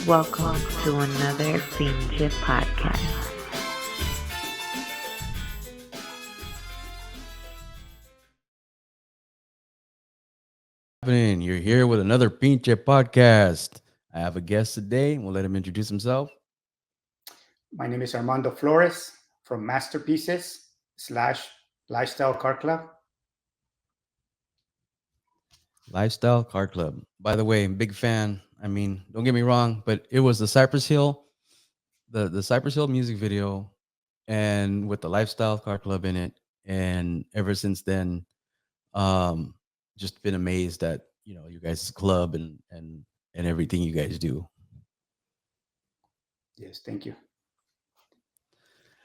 Welcome to another Pinche podcast. Happening? You're here with another Pinche podcast. I have a guest today. We'll let him introduce himself. My name is Armando Flores from Masterpieces slash Lifestyle Car Club. Lifestyle Car Club. By the way, I'm a big fan. I mean, don't get me wrong, but it was the Cypress Hill, the Cypress Hill music video, and with the Lifestyle Car Club in it. And ever since then, um, just been amazed at you guys' club and everything you guys do. Yes, thank you.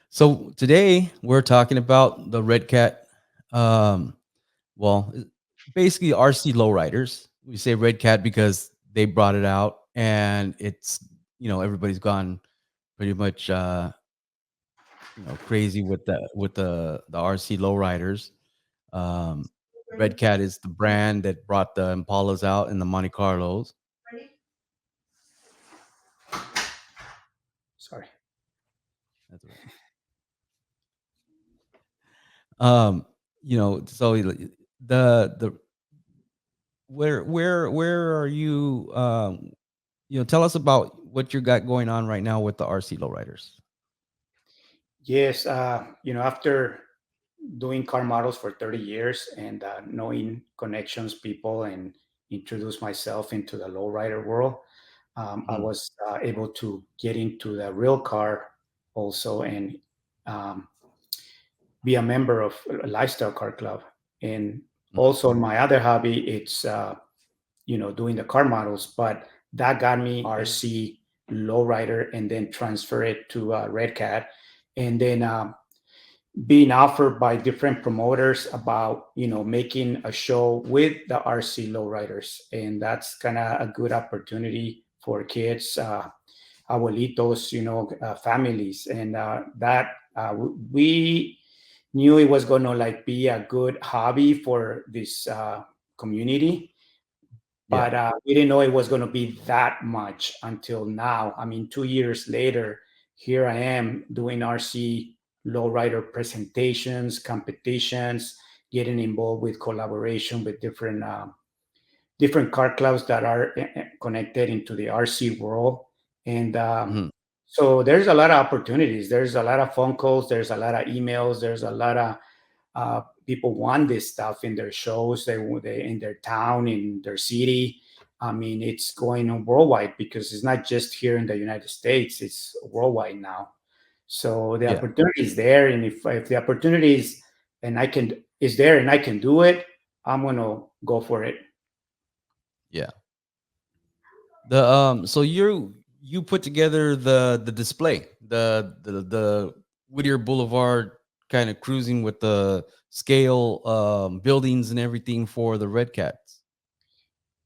So today we're talking about the Red Cat. Um, well, basically RC Lowriders. We say Red Cat because they brought it out, and it's everybody's gone pretty much crazy with the RC Lowriders. Um, Red Cat is the brand that brought the Impalas out and the Monte Carlos. Sorry. That's right. So the where are you? Tell us about what you got going on right now with the RC Lowriders. Yes, after doing car models for 30 years and knowing connections, people, and introduce myself into the lowrider world, I Mhm. was able to get into the real car also and um, be a member of a Lifestyle Car Club. And also, my other hobby, it's doing the car models, but that got me RC Lowrider and then transfer it to Red Cat, and then being offered by different promoters about making a show with the RC Lowriders, and that's kind of a good opportunity for kids, abuelitos, families, and that we knew it was going to like be a good hobby for this community, Yeah. but we didn't know it was going to be that much until now. I mean, 2 years later, here I am doing RC lowrider presentations, competitions, getting involved with collaboration with different car clubs that are connected into the RC world. And Mhm. so there's a lot of opportunities. There's a lot of phone calls. There's a lot of emails. There's a lot of people want this stuff in their shows, they in their town, in their city. I mean, it's going on worldwide because it's not just here in the United States; it's worldwide now. So the Yeah. opportunity is there, and if the opportunity is there and I can do it, I'm gonna go for it. Yeah. The so you put together the display, the Whittier Boulevard kind of cruising with the scale buildings and everything for the Red Cats.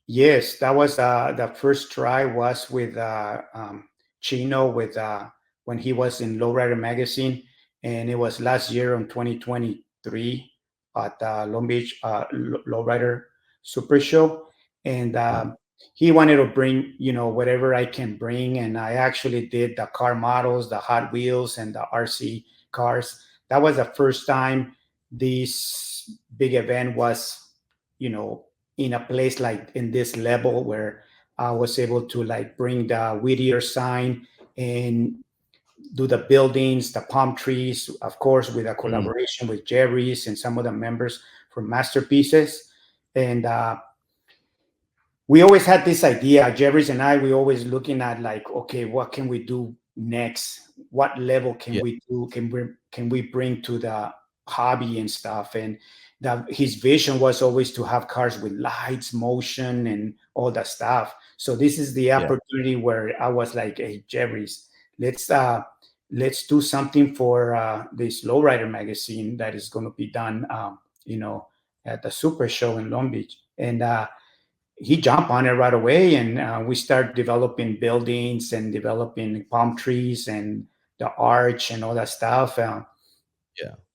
Yes, that was the first try was with Chino with when he was in Lowrider magazine, and it was last year on 2023 at Long Beach Lowrider Super Show, and he wanted to bring whatever I can bring, and I actually did the car models, the Hot Wheels, and the RC cars. That was the first time this big event was, you know, in a place like in this level where I was able to like bring the Whittier sign and do the buildings, the palm trees, of course, with a Mhm. collaboration with Jerry's and some of the members from Masterpieces. And we always had this idea, Jerry's and I, we always looking at like, okay, what can we do next? What level can Yeah. we do? Can we bring to the hobby and stuff? And that his vision was always to have cars with lights, motion, and all that stuff. So this is the Yeah. opportunity where I was like, hey, Jerry's, let's uh let's do something for this lowrider magazine that is going to be done at the super show in Long Beach. And he jumped on it right away, and we start developing buildings and developing palm trees and the arch and all that stuff. Yeah.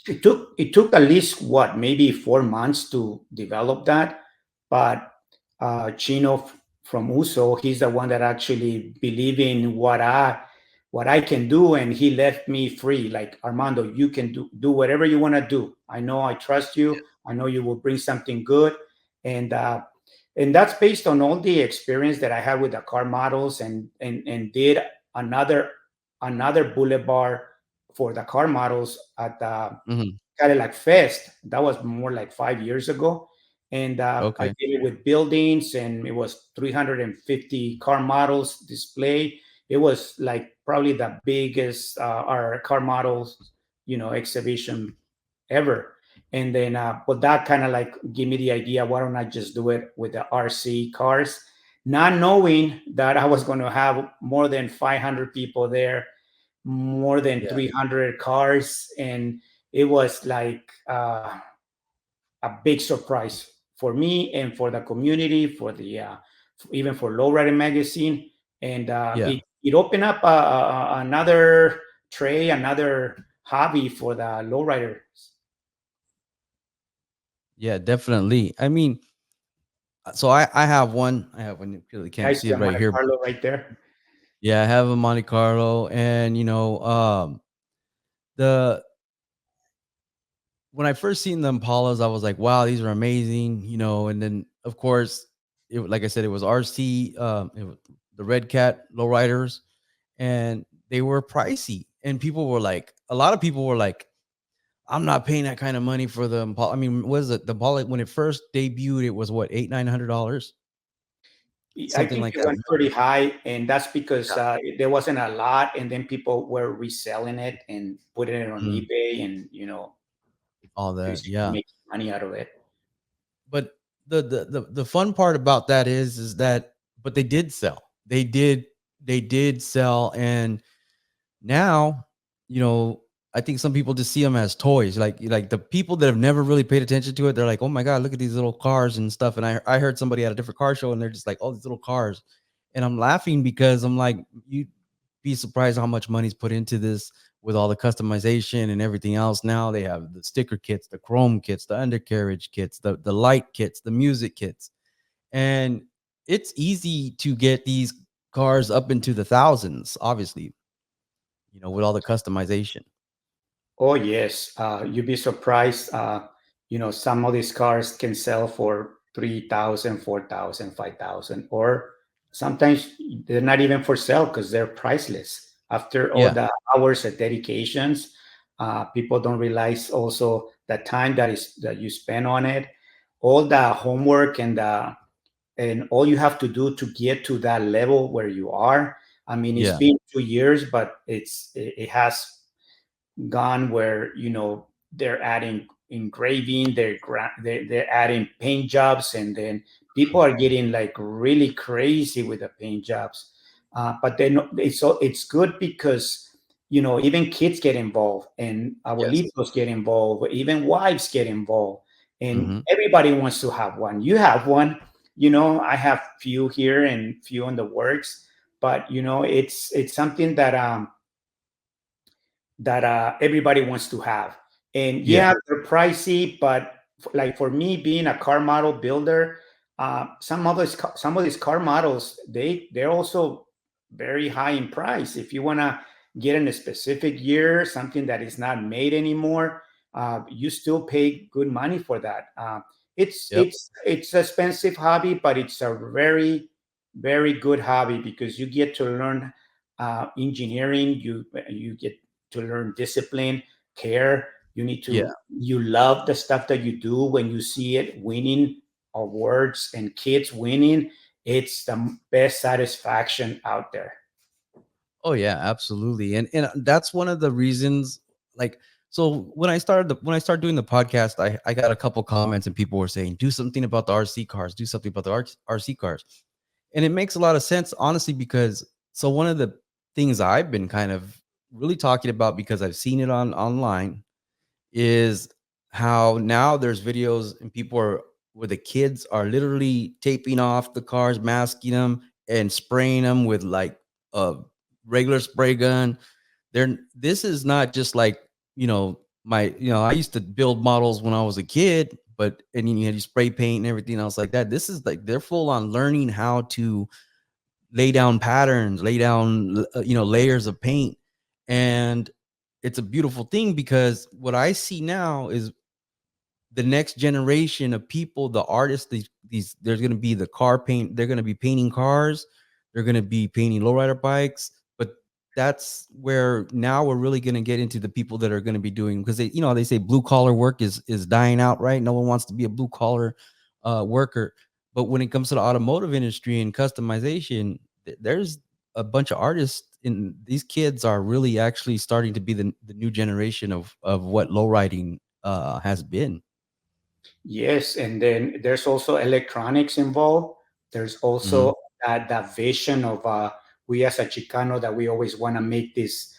It took at least what, maybe 4 months to develop that, but Chino from Uso. He's the one that actually believed in what I can do, and he left me free. Like, Armando, you can do whatever you want to do. I know, I trust you. I know you will bring something good, and that's based on all the experience that I had with the car models, and did another boulevard for the car models at the Hmm. Cadillac Fest. That was more like 5 years ago. And I Okay. did it with buildings, and it was 350 car models display. It was like probably the biggest our car models, exhibition ever. And then, but that kind of like give me the idea, why don't I just do it with the RC cars? Not knowing that I was going to have more than 500 people there, more than Yeah. 300 cars. And it was like a big surprise for me and for the community, for the even for Lowrider magazine. And Yeah. it opened up another another hobby for the lowriders. Yeah, definitely. I mean, so I have one. I have one. You really I can't see see it a right Monte here. Carlo right there. Yeah, I have a Monte Carlo, and the when I first seen the Impalas, I was like, wow, these are amazing, and then of course, like I said, it was RC, the Red Cat Lowriders, and they were pricey, and a lot of people were like, I'm not paying that kind of money for the Impala. I mean, what is it? The Impala, when it first debuted, it was what, $800-900, I something think like it that. went pretty high, and that's because Yeah. there wasn't a lot, and then people were reselling it and putting it on Mhm. eBay, and All that, basically yeah. making money out of it. But the fun part about that is that, but they did sell. They did sell, and now, I think some people just see them as toys. Like the people that have never really paid attention to it, they're like, "Oh my god, look at these little cars and stuff." And I heard somebody at a different car show, and they're just like, "Oh, these little cars," and I'm laughing because I'm like, you be surprised how much money's put into this with all the customization and everything else. Now they have the sticker kits, the chrome kits, the undercarriage kits, the light kits, the music kits, and it's easy to get these cars up into the thousands, obviously, with all the customization. Oh yes, you'd be surprised. Some of these cars can sell for 3,000, 4,000, 5,000, or sometimes they're not even for sale because they're priceless. After all Yeah. the hours of dedications, people don't realize also the time that you spend on it, all the homework, and all you have to do to get to that level where you are. I mean, it's Yeah. been 2 years, but it has gone where they're adding engraving, they're adding paint jobs, and then people are getting like really crazy with the paint jobs. But then it's good because even kids get involved, and Yes. abuelitos get involved, even wives get involved, and Mhm. everybody wants to have one. You have one. I have few here and few in the works, but it's something that everybody wants to have. And Yeah. yeah, they're pricey, but like for me, being a car model builder, some of these car models they're also very high in price. If you want to get in a specific year, something that is not made anymore, you still pay good money for that. It's Yep. it's it's expensive hobby, but it's a very very good hobby because you get to learn engineering. You get to learn discipline, care. Yeah. You love the stuff that you do when you see it winning awards and kids winning. It's the best satisfaction out there. Oh yeah, absolutely. And that's one of the reasons, like, so when I started doing the podcast, I got a couple comments, and people were saying, "Do something about the RC cars, do something about the RC cars." And it makes a lot of sense, honestly, because so one of the things I've been kind of really talking about, because I've seen it online, is how now there's videos, and people are where the kids are literally taping off the cars, masking them, and spraying them with like a regular spray gun. This is not just like, I used to build models when I was a kid, but and you had you spray paint and everything else like that. This is like they're full on learning how to lay down patterns, lay down layers of paint, and it's a beautiful thing because what I see now is the next generation of people, the artists, these there's going to be the car paint, they're going to be painting cars, they're going to be painting lowrider bikes, but that's where now we're really going to get into the people that are going to be doing, because they say blue collar work is dying out, right? No one wants to be a blue collar worker. But when it comes to the automotive industry and customization, there's a bunch of artists, and these kids are really actually starting to be the new generation of what lowriding has been. Yes, and then there's also electronics involved. There's Mhm. also that vision of we as a Chicano that we always want to make this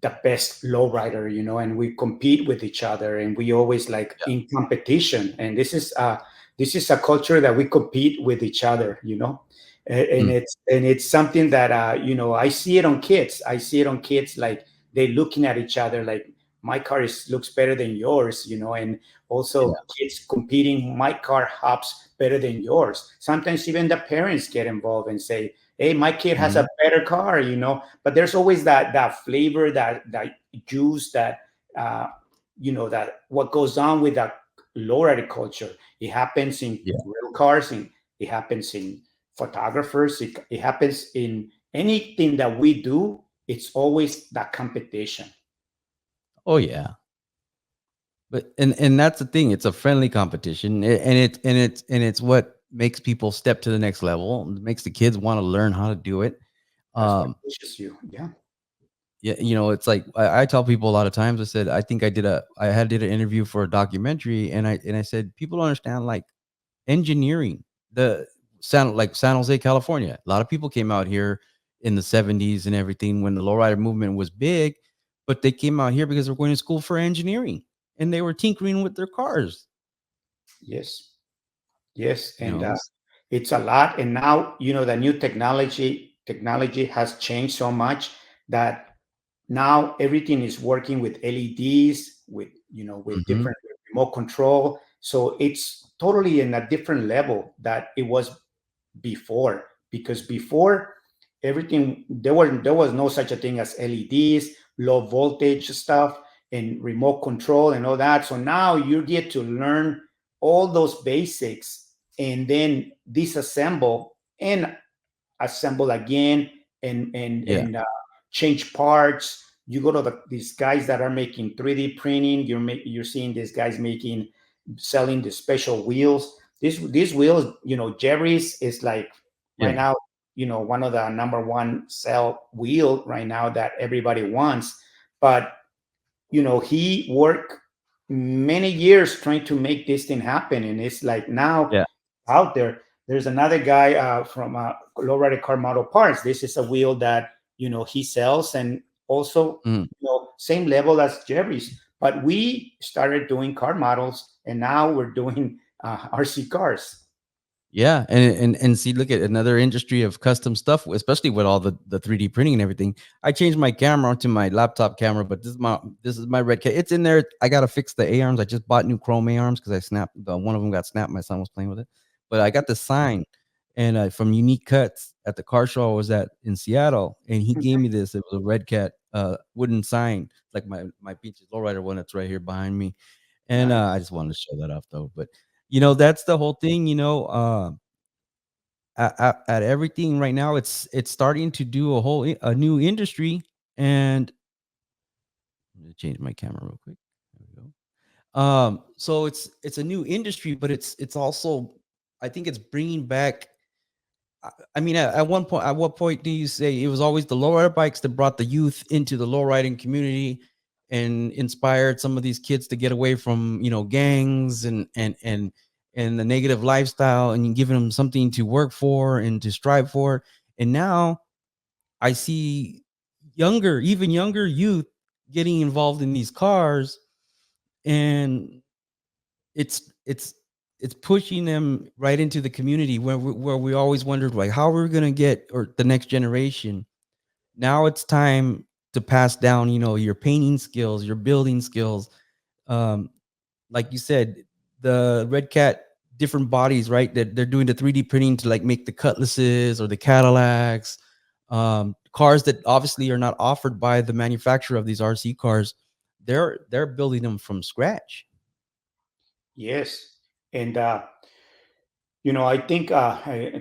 the best lowrider, and we compete with each other, and we always like Yeah. in competition. And this is a culture that we compete with each other, and Mm. it's something that I see it on kids. I see it on kids like they looking at each other like my car looks better than yours, and Yeah. also kids competing. My car hops better than yours. Sometimes even the parents get involved and say, hey, my kid has Mhm. a better car, but there's always that flavor, that juice, that that what goes on with that lowrider culture. It happens in Yeah. real cars, and it happens in photographers. It happens in anything that we do. It's always that competition. Oh yeah. But and that's the thing. It's a friendly competition, and it's what makes people step to the next level. It makes the kids want to learn how to do it. That's what Um, pushes you. Yeah. yeah, it's like I tell people a lot of times. I said I think I had did an interview for a documentary, and I said people don't understand like engineering. The San Jose, California. A lot of people came out here in the 70s and everything when the lowrider movement was big, but they came out here because they're going to school for engineering and they were tinkering with their cars. Yes. Yes. You And know, it's a lot. And now, the new technology has changed so much that now everything is working with LEDs, with Mhm. different remote control. So it's totally in a different level that it was before, because before everything there was no such a thing as LEDs, low voltage stuff, and remote control and all that. So now you get to learn all those basics and then disassemble and assemble again, Yeah. and change parts. You go to these guys that are making 3D printing. You're seeing these guys selling the special wheels. These wheels, Jerry's is like right Yeah. now, one of the number one sell wheel right now that everybody wants. But he worked many years trying to make this thing happen, and it's like now Yeah. out there. There's another guy from Lowrider Car Model Parts. This is a wheel that he sells, and also Mhm. same level as Jerry's. But we started doing car models, and now we're doing RC cars. Yeah, and see, look at another industry of custom stuff, especially with all the 3D printing and everything. I changed my camera to my laptop camera, but this is my red cat. It's in there. I gotta fix the A arms. I just bought new chrome A arms because I snapped one of them got snapped. My son was playing with it, but I got the sign and from Unique Cuts at the car show I was at in Seattle, and he gave me this. It was a red cat wooden sign, like my Peaches Lowrider one that's right here behind me. And Nice. I just wanted to show that off though. But that's the whole thing. At everything right now, it's starting to do a new industry. And I'm gonna change my camera real quick. There we go. So it's a new industry, but it's also, I think it's bringing back. I mean, at one point, at what point do you say it was always the lowrider bikes that brought the youth into the lowriding community and inspired some of these kids to get away from gangs and the negative lifestyle, and giving them something to work for and to strive for. And now I see even younger youth getting involved in these cars, and it's it's pushing them right into the community where we always wondered like how we're going to get or the next generation. Now it's time to pass down your painting skills, your building skills. um like you said, the Red Cat different bodies, right? That they're doing the 3D printing to like make the Cutlasses or the Cadillacs, cars that obviously are not offered by the manufacturer of these RC cars. They're building them from scratch. Yes. And I think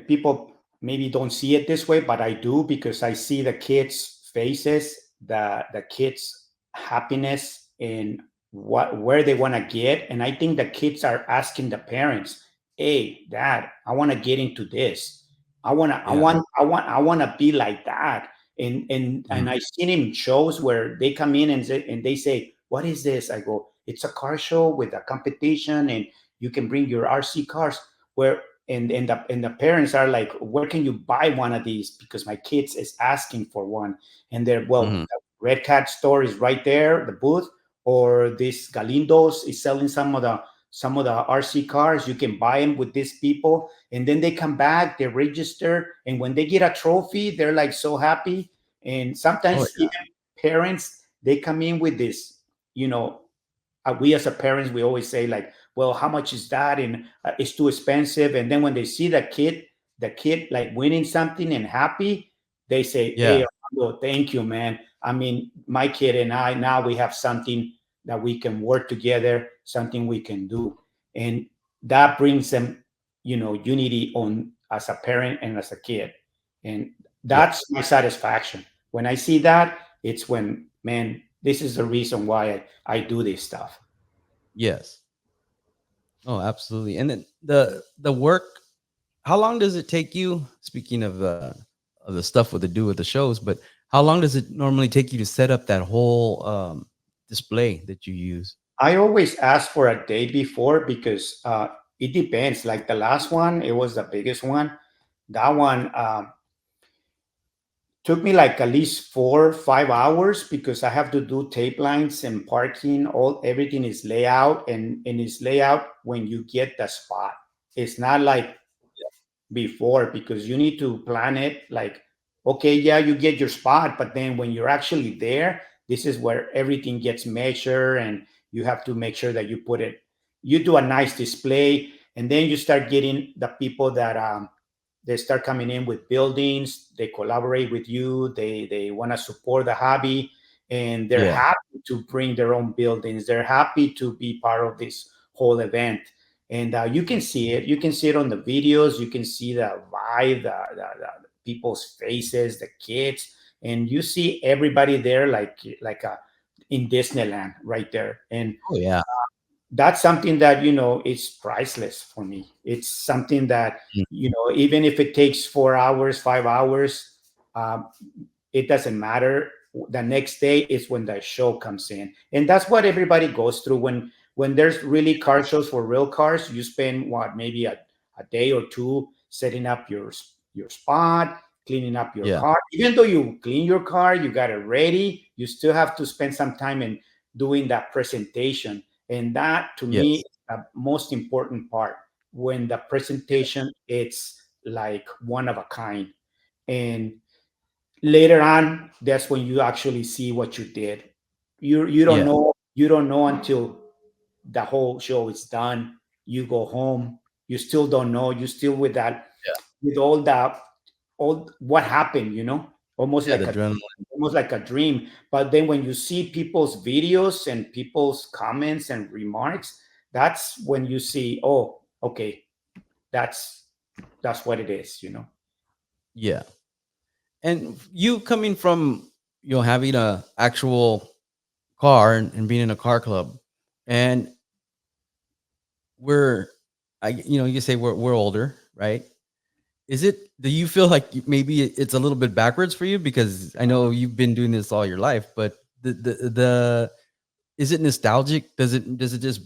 people maybe don't see it this way, but I do, because I see the kids' faces, the kids' happiness, and where they want to get. And I think the kids are asking the parents, "Hey, Dad, I want to get into this. Yeah. I want to be like that." And Mhm. I seen in shows where they come in and they say, "What is this?" I go, "It's a car show with a competition, and you can bring your RC cars." Where and the parents are like, "Where can you buy one of these? Because my kids is asking for one." And they're, well, Mhm. the Red Cat store is right there, the booth, or this Galindo's is selling some of the RC cars. You can buy them with these people, and then they come back, they register, and when they get a trophy, they're like so happy. And Oh sometimes yeah. even parents, they come in with this, you know, we as a parents, we always say like, "Well, how much is that?" And it's too expensive. And then when they see the kid like winning something and happy, they say, "Hey, Yeah. Armando, thank you, man. I mean, my kid and I, now we have something that we can work together, something we can do." And that brings them, unity on as a parent and as a kid. And Yeah. that's my satisfaction. When I see that, it's when, man, this is the reason why I do this stuff. Yes. Oh, absolutely. And then the work, how long does it take you? Speaking of the stuff with to do with the shows, but how long does it normally take you to set up that whole display that you use? I always ask for a day before, because it depends. Like the last one, it was the biggest one. That one took me like at least 4 5 hours, because I have to do tape lines and parking. Everything is layout, and it's layout when you get the spot. It's not like before, because you need to plan it like, okay, yeah, you get your spot, but then when you're actually there, this is where everything gets measured, and you have to make sure that you do a nice display. And then you start getting the people that they start coming in with buildings, they collaborate with you, they want to support the hobby, and they're Yeah. happy to bring their own buildings, they're happy to be part of this whole event. And you can see it on the videos, you can see the vibe, the people's faces, the kids, and you see everybody there like in Disneyland right there. And Oh yeah. that's something that is priceless for me. It's something that, Mm. even if it takes 4 hours, 5 hours, um, it doesn't matter. The next day is when the show comes in, and that's what everybody goes through. When there's really car shows for real cars, you spend what, maybe a day or two setting up your spot, cleaning up your Yeah. car. Even though you clean your car, you got it ready, you still have to spend some time in doing that presentation. And that, to me, Yes. is the most important part. When the presentation, it's like one of a kind. And later on, that's when you actually see what you did. You don't Yeah. know, until the whole show is done. You go home, you still don't know, you still with that, with all what happened, almost Yeah. The like a adrenaline. almost like a dream. But then when you see people's videos and people's comments and remarks, that's when you see, oh, okay, that's what it is. Yeah. And you coming from having a actual car and being in a car club, and we're you say we're older, right? Is it, do you feel like maybe it's a little bit backwards for you, because I know you've been doing this all your life, but the is it nostalgic? Does it just,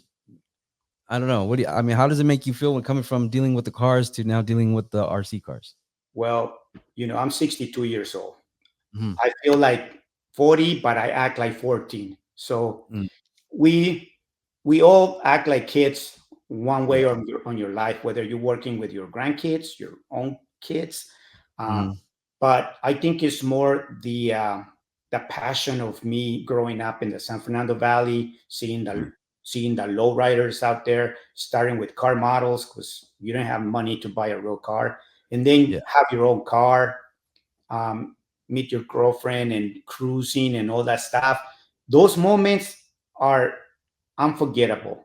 I don't know. What do you, I mean, how does it make you feel when coming from dealing with the cars to now dealing with the RC cars? Well, I'm 62 years old. Mhm. I feel like 40, but I act like 14. So Mm. we we all act like kids one way Yeah. or on your life, whether you're working with your grandkids, your own kids. Uh, Mhm. but I think it's more the passion of me growing up in the San Fernando Valley, seeing Mhm. seeing the lowriders out there, starting with car models because you don't have money to buy a real car, and then Yeah. have your own car, um, meet your girlfriend and cruising and all that stuff. Those moments are unforgettable.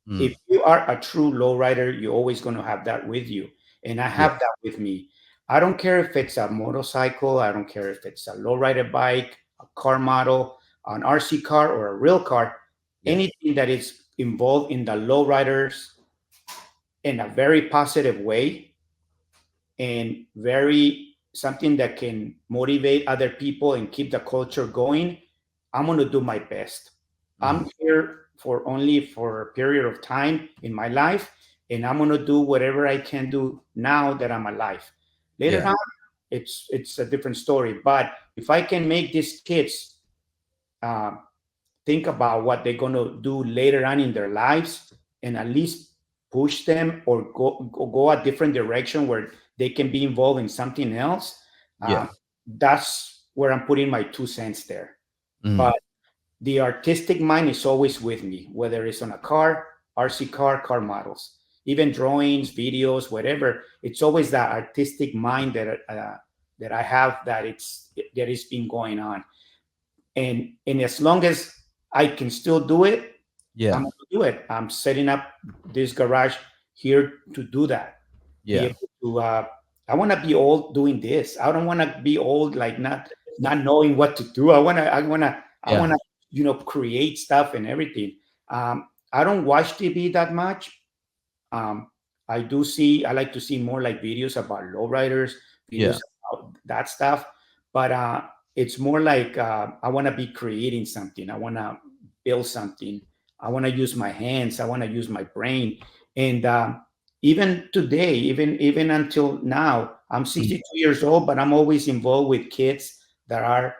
If Mm. you are a true lowrider, you're always going to have that with you. And I Yeah. have that with me. I don't care if it's a motorcycle, I don't care if it's a lowrider bike, a car model, an RC car, or a real car. Yeah. Anything that is involved in the lowriders in a very positive way and very something that can motivate other people and keep the culture going, I'm going to do my best. I'm Hmm. here for only for a period of time in my life, and I'm going to do whatever I can do now that I'm alive. Later Yeah. on, it's a different story. But if I can make these kids uh, think about what they're going to do later on in their lives and at least push them or go a different direction where they can be involved in something else, Yeah. that's where I'm putting my 2 cents there. Hmm. But the artistic mind is always with me, whether it's on a car, RC car, car models, even drawings, videos, whatever. It's always that artistic mind that I have that is been going on, and as long as I can still do it, I'm Yeah. going to do it. I'm setting up this garage here to do that. Be Yeah. able to. I want to be old doing this. I don't want to be old like not knowing what to do. I want to. I want to. I want Yeah. to. Create stuff and everything. I don't watch TV that much. Um, I do see. I like to see more like videos about lowriders, videos Yeah. about that stuff. But it's more like I want to be creating something. I want to build something. I want to use my hands. I want to use my brain. And even today, even until now, I'm Mm. 62 years old, but I'm always involved with kids that are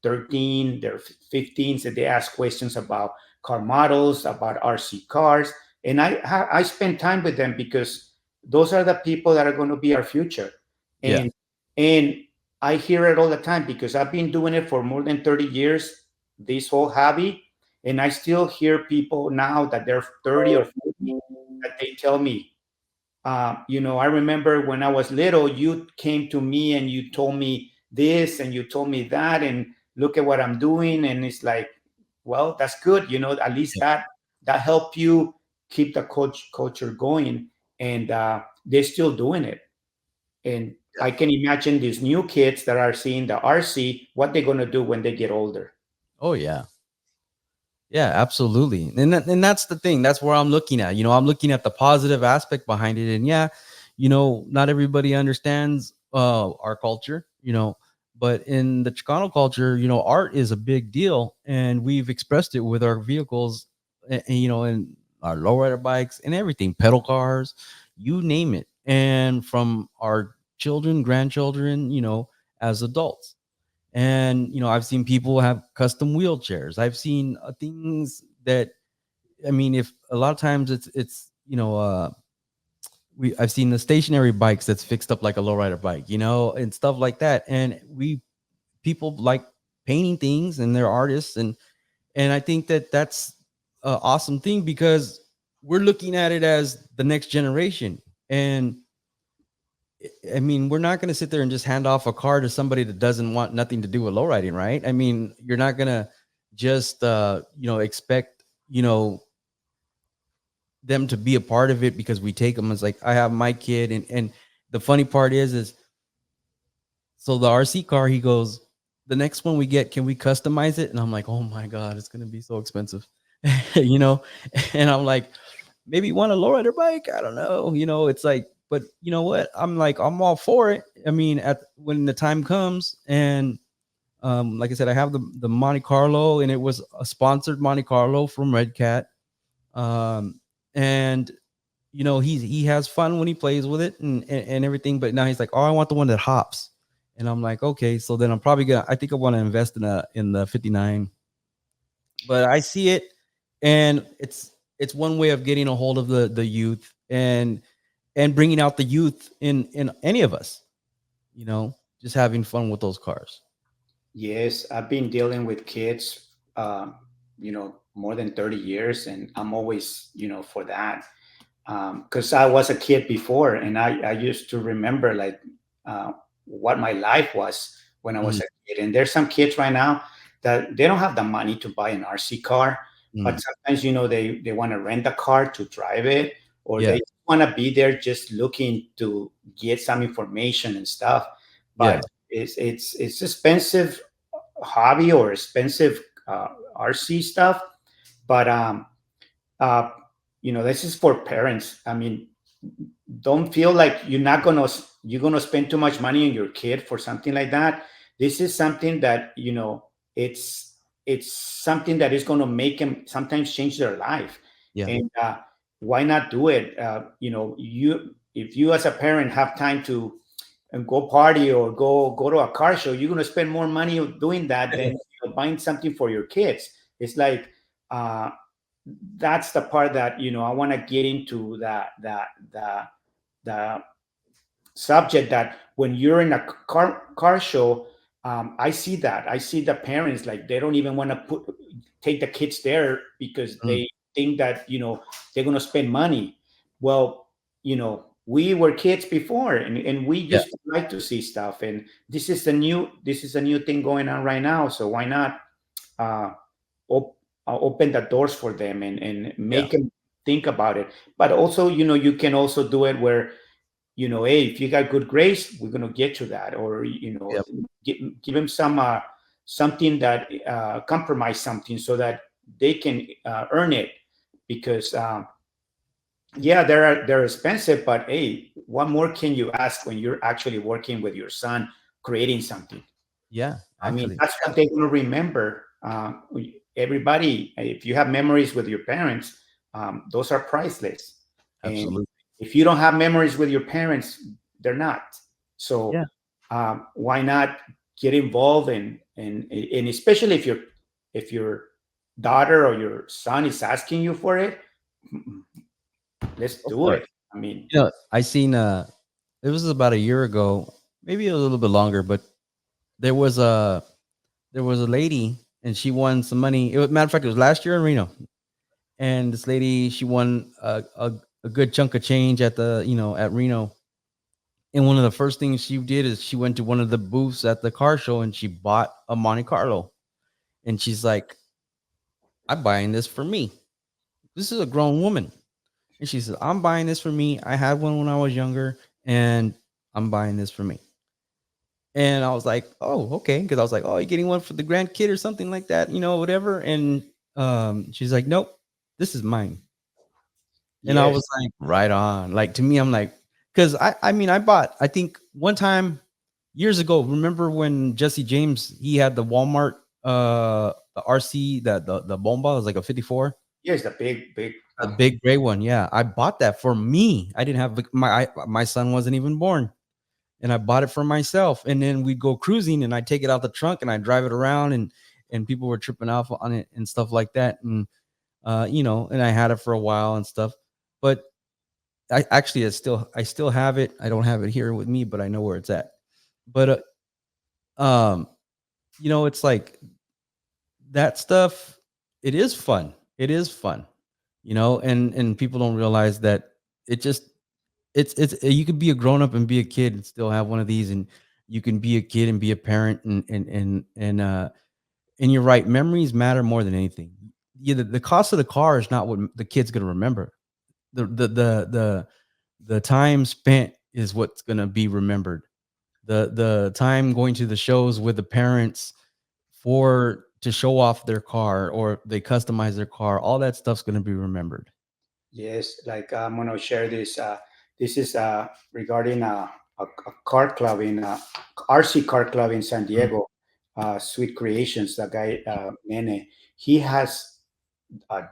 13, they're 15, so they ask questions about car models, about RC cars, and I spend time with them because those are the people that are going to be our future. Yeah. And and I hear it all the time because I've been doing it for more than 30 years, this whole hobby, and I still hear people now that they're 30 or 40 that they tell me, I remember when I was little, you came to me and you told me this and you told me that, and look at what I'm doing. And it's like, well, that's good. At least Yeah. that helped you keep the culture going, and they're still doing it. And I can imagine these new kids that are seeing the RC, what they're going to do when they get older. Oh yeah. Yeah, absolutely. And that's the thing. That's where I'm looking at. I'm looking at the positive aspect behind it. And yeah, not everybody understands our culture, but in the Chicano culture, art is a big deal, and we've expressed it with our vehicles, and our lowrider bikes and everything, pedal cars, you name it. And from our children, grandchildren, as adults. And I've seen people have custom wheelchairs. I've seen things that, I mean, if a lot of times it's I've seen the stationary bikes that's fixed up like a lowrider bike, and stuff like that. And people like painting things, and they're artists, and I think that that's an awesome thing because we're looking at it as the next generation. And I mean, we're not going to sit there and just hand off a car to somebody that doesn't want nothing to do with lowriding, right? I mean, you're not going to just, expect, them to be a part of it because we take them as like, I have my kid. And the funny part is, so the RC car, he goes, the next one we get, can we customize it? And I'm like, oh my God, it's going to be so expensive, you know? And I'm like, maybe you want a lowrider bike? I don't know. It's like, but you know what? I'm like, I'm all for it. I mean, when the time comes, and like I said, I have the Monte Carlo, and it was a sponsored Monte Carlo from Red Cat. And he has fun when he plays with it, and everything. But now he's like, oh, I want the one that hops. And I'm like, okay, so then I think I want to invest in the 59. But I see it, and it's one way of getting a hold of the youth, and bringing out the youth in any of us, just having fun with those cars. Yes, I've been dealing with kids, more than 30 years, and I'm always, for that. Because I was a kid before, and I used to remember like uh, what my life was when I was Mhm. a kid. And there's some kids right now that they don't have the money to buy an RC car, but Mm. sometimes they want to rent a car to drive it, or Yeah. they want to be there just looking to get some information and stuff. Yeah. But it's expensive hobby or expensive RC stuff, but uh, this is for parents. I mean, don't feel like you're gonna spend too much money on your kid for something like that. This is something that it's something that is gonna make them sometimes change their life, Yeah. and why not do it? You if you as a parent have time to and go party or go to a car show, you're gonna spend more money doing that than buying something for your kids. It's like uh, that's the part that I want to get into the subject that when you're in a car show, I see that I see the parents like they don't even want to take the kids there because Mm. they think that they're going to spend money. Well, we were kids before, and we Yeah. used to like to see stuff, and this is a new thing going on right now, so why not uh, op- open the doors for them and Yeah. make them think about it. But also, you can also do it where, hey, if you got good grades, we're gonna get you that, or Yep. give them something that compromise something so that they can earn it, because yeah, they're expensive, but hey, what more can you ask when you're actually working with your son creating something? Yeah. I mean, Actually. that's what they're going to remember. Everybody, if you have memories with your parents, those are priceless. And Absolutely. if you don't have memories with your parents, they're not. So Yeah. why not get involved and especially if your daughter or your son is asking you for it, let's Go do for it. it. I mean, I seen it was about a year ago, maybe a little bit longer, but there was a there was a lady and she won some money. It was, matter of fact, it was last year in Reno. And this lady, she won a good chunk of change at the, at Reno. And one of the first things she did is she went to one of the booths at the car show and she bought a Monte Carlo. And she's like, I'm buying this for me. This is a grown woman. And she said, I'm buying this for me. I had one when I was younger and I'm buying this for me. And I was like, oh, okay. Because I was like, oh, you're getting one for the grandkid or something like that, whatever. And she's like, nope, this is mine. And I yes, was like, right on. Like to me, I'm like, because I mean, I bought, I think one time years ago, remember when Jesse James he had the Walmart the RC the bomba was like a 54, yes, the big. the big gray one. Yeah, I bought that for me. I didn't have my son wasn't even born. And I bought it for myself. And then we'd go cruising and I take it out the trunk and I drive it around and people were tripping off on it and stuff like that. And and I had it for a while and stuff. But I still have it. I don't have it here with me, but I know where it's at. But um, it's like that stuff. It is fun. It is fun, and people don't realize that it just it's you could be a grown up and be a kid and still have one of these, and you can be a kid and be a parent, and you're right. Memories matter more than anything. Yeah, the cost of the car is not what the kid's gonna remember. The time spent is what's gonna be remembered. The time going to the shows with the parents for to show off their car or they customize their car, all that stuff's gonna be remembered. Yes, like I'm gonna share this. This is regarding a car club in RC car club in San Mhm. Diego. Sweet Creations. The guy Nene. He has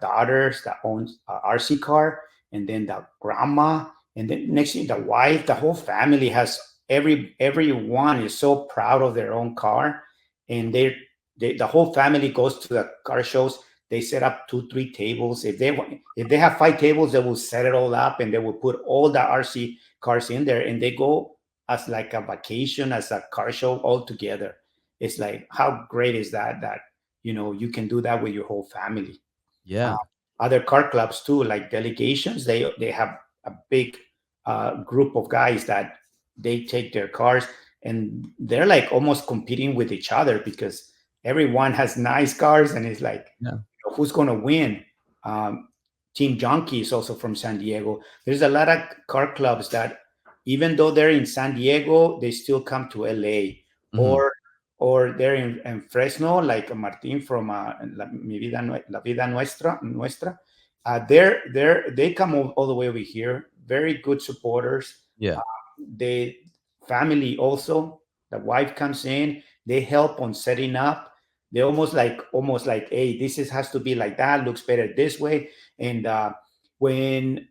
daughters that owns a RC car, and then the grandma, and then next thing the wife. The whole family has everyone is so proud of their own car, and the whole family goes to the car shows. They set up 2 3 tables. If they have 5 tables, they will set it all up and they will put all the RC cars in there, and they go as like a vacation, as a car show all together. It's like, how great is that you can do that with your whole family. Yeah. Other car clubs too, like delegations. They have a big group of guys that they take their cars, and they're like almost competing with each other because everyone has nice cars, and it's like, Yeah. who's going to win? Um, Team Junkie is also from San Diego. There's a lot of car clubs that, even though they're in San Diego, they still come to LA, Hmm. or they're in Fresno, like Martin from La Vida Nuestra. They come all the way over here. Very good supporters. Yeah. They family also. The wife comes in. They help on setting up. They almost like, hey, has to be like that. Looks better this way. And when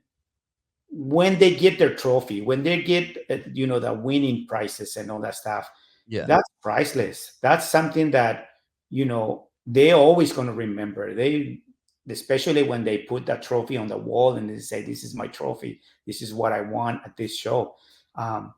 when they get their trophy, when they get the winning prizes and all that stuff, Yeah. that's priceless. That's something that they're always going to remember. Especially when they put that trophy on the wall and they say, "This is my trophy. This is what I want at this show." Um,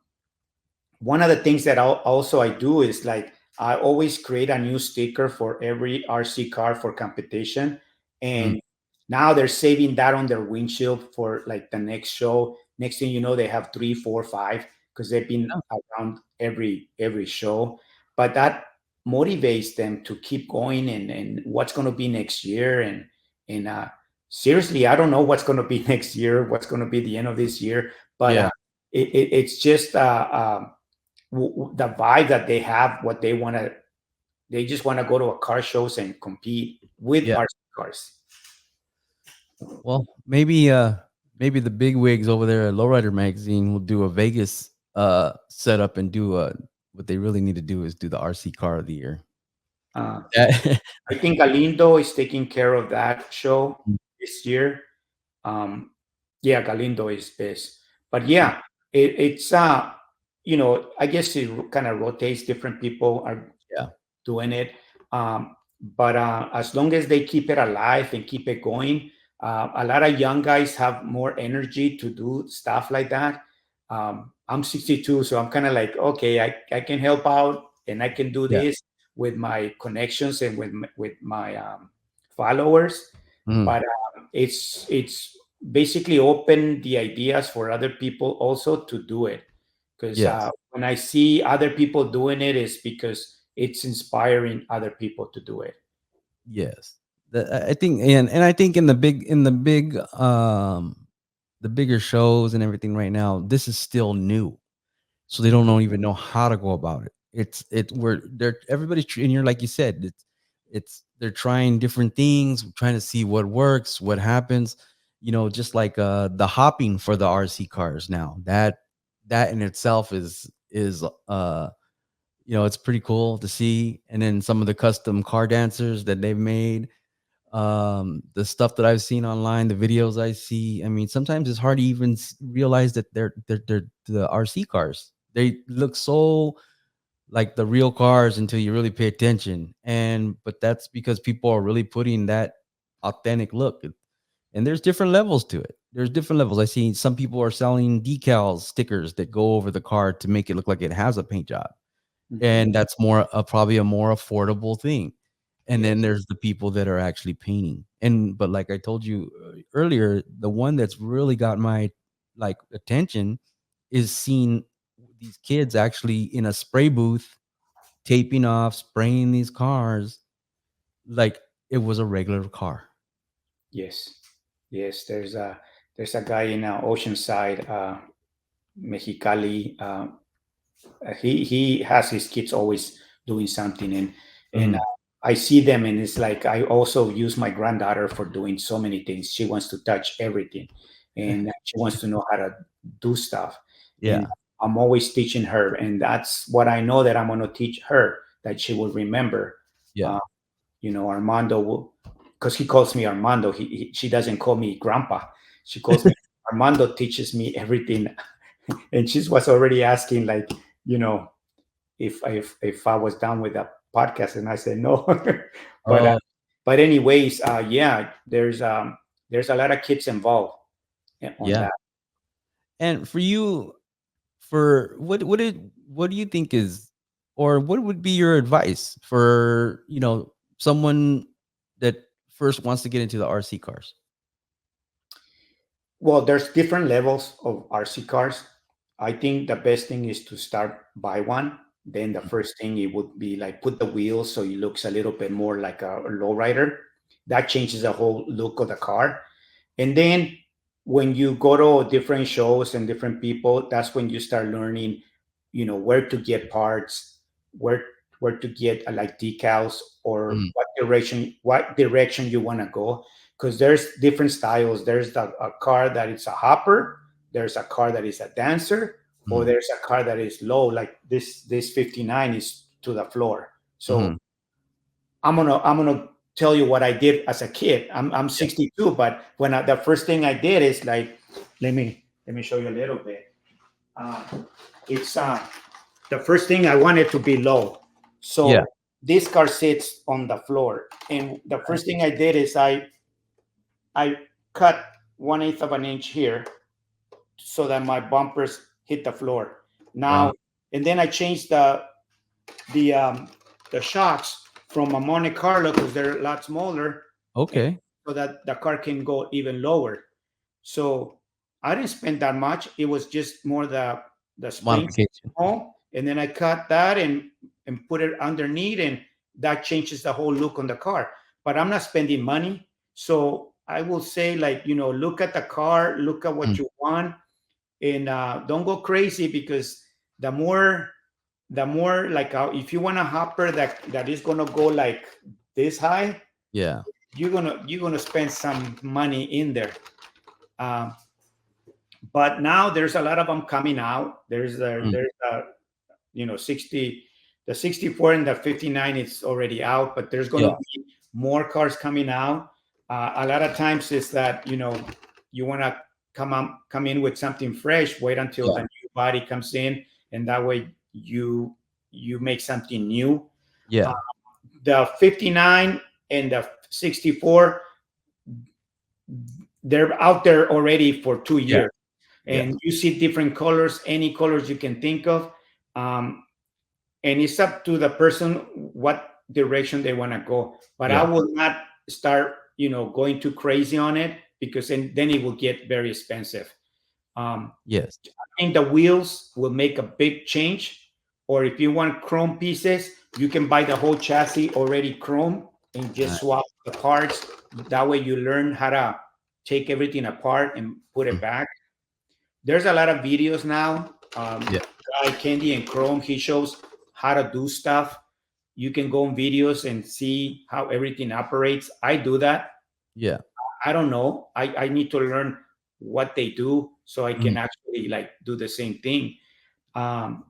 One of the things that I do is, like, I always create a new sticker for every RC car for competition, Mm. and now they're saving that on their windshield for like the next show. Next thing you know, they have three, four, five because they've been Yeah. around every show. But that motivates them to keep going, and what's going to be next year, and seriously, I don't know what's going to be next year, what's going to be the end of this year, but Yeah. it's just the vibe that they have, what they want to. They just want to go to a car shows and compete with Yeah. our cars. Well, maybe the big wigs over there at Lowrider magazine will do a Vegas setup and do what they really need to do is do the RC car of the year. Uh, That- I think Galindo is taking care of that show this year. Um, yeah, Galindo is, but yeah, it's I guess it kind of rotates. Different people are yeah. doing it. But as long as they keep it alive and keep it going, a lot of young guys have more energy to do stuff like that. I'm 62, so I'm kind of like, okay, I can help out and I can do Yeah. this with my connections and with my followers. Mhm. But it's basically open the ideas for other people also to do it, because Yes. when I see other people doing it, is because it's inspiring other people to do it. Yes. I think and I think in the bigger shows and everything right now, this is still new. So they don't even know how to go about it. It where they're everybody's and you're like you said, it's they're trying different things, trying to see what works, what happens. Just like the hopping for the RC cars now. That in itself is it's pretty cool to see. And then some of the custom car dancers that they've made, the stuff that I've seen online, the videos I see. I mean, sometimes it's hard to even realize that they're the RC cars. They look so like the real cars until you really pay attention. But that's because people are really putting that authentic look. And there's different levels to it. There's different levels. I see some people are selling decals, stickers that go over the car to make it look like it has a paint job, Mhm. and that's more probably a more affordable thing. And then Yes. there's the people that are actually painting. But like I told you earlier, the one that's really got my like attention is seeing these kids actually in a spray booth taping off, spraying these cars like it was a regular car. Yes. Yes. There's a guy in Oceanside, Mexicali. He has his kids always doing something, and Mhm. I see them, and it's like I also use my granddaughter for doing so many things. She wants to touch everything, and she wants to know how to do stuff, and Yeah. I'm always teaching her, and that's what I know that I'm going to teach her, that she will remember. Yeah. uh, Armando will, because he calls me Armando. She doesn't call me grandpa. She calls me Armando. Teaches me everything, and she was already asking, like, you know if I was done with the podcast, and I said no. but Oh, anyways, yeah, there's a lot of kids involved on yeah. that. And for you, for what do you think is, or what would be your advice for someone that first wants to get into the RC cars? Well, there's different levels of RC cars. I think the best thing is to start buy one. Then the first thing it would be like put the wheels so it looks a little bit more like a lowrider. That changes the whole look of the car. And then when you go to different shows and different people, that's when you start learning, where to get parts, where where to get like decals or Mhm. what direction you want to go. Because there's different styles. There's a car that is a hopper. There's a car that is a dancer, or Mhm. there's a car that is low, like this 59 is to the floor. So Mhm. I'm gonna tell you what I did as a kid. I'm Yeah. 62, but the first thing I did is like, let me show you a little bit. Uh, it's the first thing I wanted to be low, Yeah. so this car sits on the floor, and the first thing I did is I cut 1/8 of an inch here so that my bumpers hit the floor. Wow. Now and then I changed the um, the shocks from a Monte Carlo because they're a lot smaller, and Okay. so that the car can go even lower. So I didn't spend that much. It was just more the springs Modification. home, and then I cut that and put it underneath, and that changes the whole look on the car. But I'm not spending money, so I will say like look at the car, look at what Mm. you want, and don't go crazy because the more like if you want a hopper that is gonna go like this high, Yeah. you're gonna spend some money in there. Um, but now there's a lot of them coming out. Mm. There's 60, the 64 and the 59 is already out, but there's gonna Yeah. be more cars coming out. A lot of times is that you want to come in with something fresh. Wait until Yeah. the new body comes in, and that way you make something new. Uh, Yeah. the 59 and the 64, they're out there already for two Yeah. years, Yeah. and you see different colors, any colors you can think of. Um, and it's up to the person what direction they want to go. But I Yeah. will not start, going too crazy on it because then it will get very expensive. Um, Yes. I think the wheels will make a big change. Or if you want chrome pieces, you can buy the whole chassis already chrome and just Nice. swap the parts. That way you learn how to take everything apart and put it Mm. back. There's a lot of videos now. Yeah. Guy Candy and Chrome, he shows how to do stuff. You can go on videos and see how everything operates. I do that. Yeah. I don't know. I need to learn what they do so I Mhm. can actually like do the same thing. Um,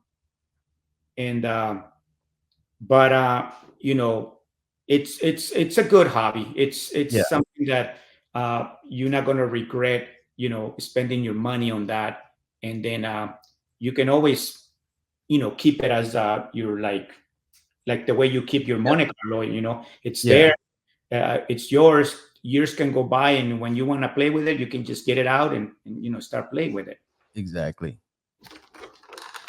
and but it's a good hobby. It's Yeah. something that you're not gonna regret. Spending your money on that, and then you can always keep it as your like the way you keep your Yeah. Monte Carlo. It's Yeah. there. It's yours. Years can go by, and when you want to play with it, you can just get it out and start playing with it. Exactly.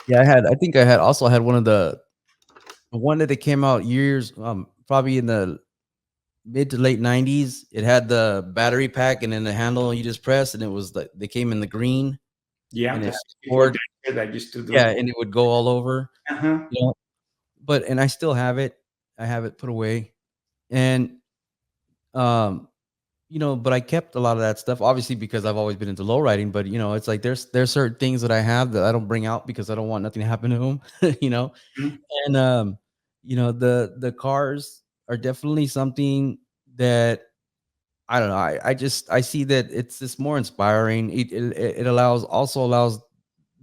Yeah, I think I had also had one of the one that they came out years, probably in the mid to late 90s. It had the battery pack and then the handle you just press, and it was like they came in the green Yeah, and it the had the 64 cord. Dancer that used to Yeah, do. and it would go all over, Uh-huh. you know. But and I still have it. I have it put away. And um but I kept a lot of that stuff, obviously, because I've always been into low riding. But it's like there's certain things that I have that I don't bring out because I don't want nothing to happen to them, you know. Mhm. And the cars are definitely something that I don't know. I see that it's just more inspiring. It allows